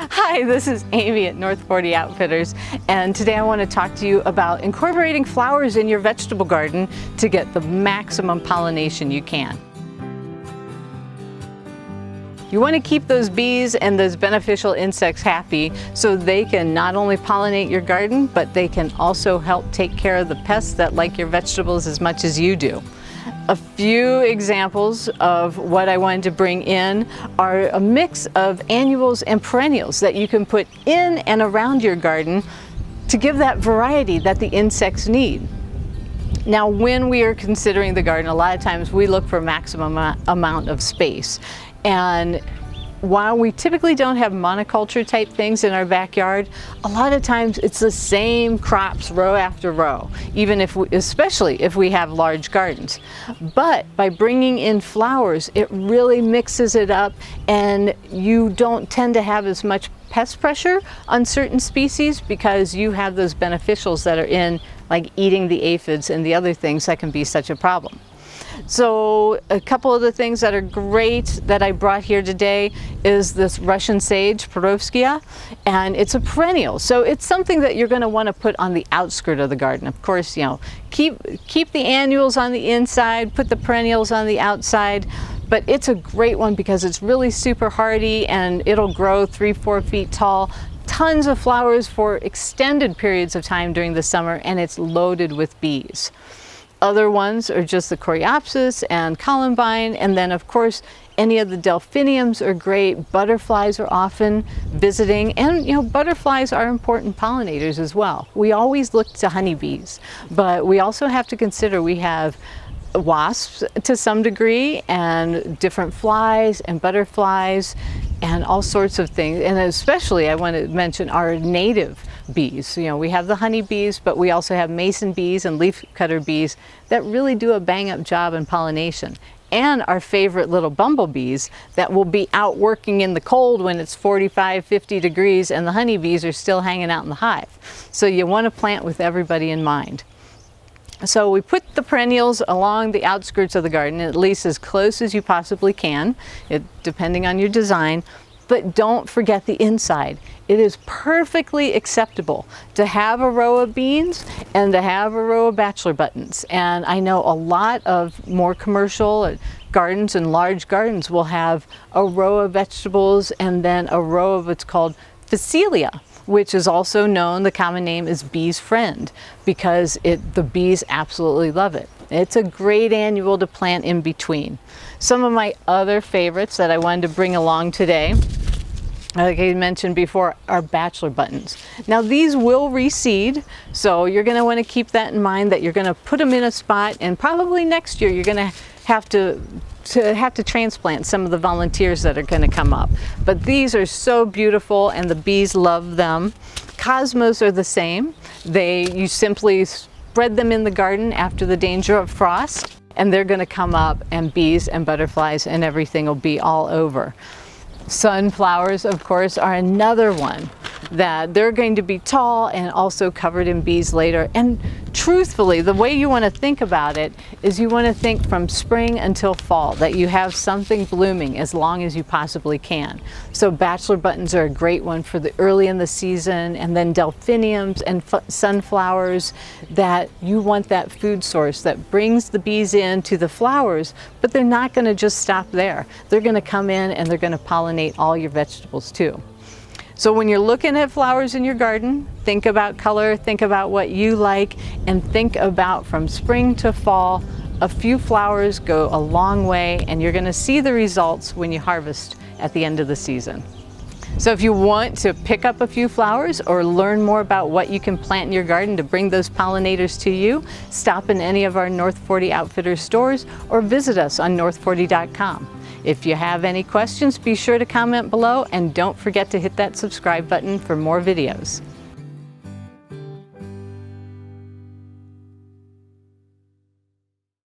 Hi, this is Amy at North 40 Outfitters, and today I want to talk to you about incorporating flowers in your vegetable garden to get the maximum pollination you can. You want to keep those bees and those beneficial insects happy so they can not only pollinate your garden, but they can also help take care of the pests that like your vegetables as much as you do. A few examples of what I wanted to bring in are a mix of annuals and perennials that you can put in and around your garden to give that variety that the insects need. Now, when we are considering the garden, a lot of times we look for maximum amount of space. And while we typically don't have monoculture type things in our backyard, a lot of times it's the same crops row after row, even if especially if we have large gardens. But by bringing in flowers, it really mixes it up, and you don't tend to have as much pest pressure on certain species because you have those beneficials that are in, like eating the aphids and the other things that can be such a problem. So a couple of the things that are great that I brought here today is this Russian sage, Perovskia, and it's a perennial. So it's something that you're going to want to put on the outskirt of the garden. Of course, you know, keep the annuals on the inside, put the perennials on the outside. But it's a great one because it's really super hardy and it'll grow 3-4 feet tall. Tons of flowers for extended periods of time during the summer, and it's loaded with bees. Other ones are just the coreopsis and columbine, and then of course any of the delphiniums are great. Butterflies are often visiting, and you know, butterflies are important pollinators as well. We always look to honeybees, but we also have to consider we have wasps to some degree, and different flies and butterflies and all sorts of things. And especially I want to mention our native bees. You know, we have the honeybees, but we also have mason bees and leafcutter bees that really do a bang-up job in pollination. And our favorite little bumblebees that will be out working in the cold when it's 45, 50 degrees and the honeybees are still hanging out in the hive. So you want to plant with everybody in mind. So we put the perennials along the outskirts of the garden, at least as close as you possibly can, depending on your design. But don't forget the inside. It is perfectly acceptable to have a row of beans and to have a row of bachelor buttons. And I know a lot of more commercial gardens and large gardens will have a row of vegetables and then a row of what's called Phacelia, which is also known, the common name is bee's friend, because the bees absolutely love it. It's a great annual to plant in between. Some of my other favorites that I wanted to bring along today, like I mentioned before, are bachelor buttons. Now these will reseed, so you're going to want to keep that in mind, that you're going to put them in a spot, and probably next year you're going to have to transplant some of the volunteers that are going to come up. But these are so beautiful and the bees love them. Cosmos are the same. You simply spread them in the garden after the danger of frost, and they're going to come up, and bees and butterflies and everything will be all over. Sunflowers, of course, are another one that they're going to be tall and also covered in bees later. And truthfully, the way you want to think about it is you want to think from spring until fall, that you have something blooming as long as you possibly can. So bachelor buttons are a great one for the early in the season, and then delphiniums and sunflowers, that you want that food source that brings the bees in to the flowers, but they're not going to just stop there. They're going to come in and they're going to pollinate all your vegetables too. So when you're looking at flowers in your garden, think about color, think about what you like, and think about from spring to fall. A few flowers go a long way, and you're going to see the results when you harvest at the end of the season. So if you want to pick up a few flowers or learn more about what you can plant in your garden to bring those pollinators to you, stop in any of our North 40 Outfitters stores or visit us on north40.com. If you have any questions, be sure to comment below, and don't forget to hit that subscribe button for more videos.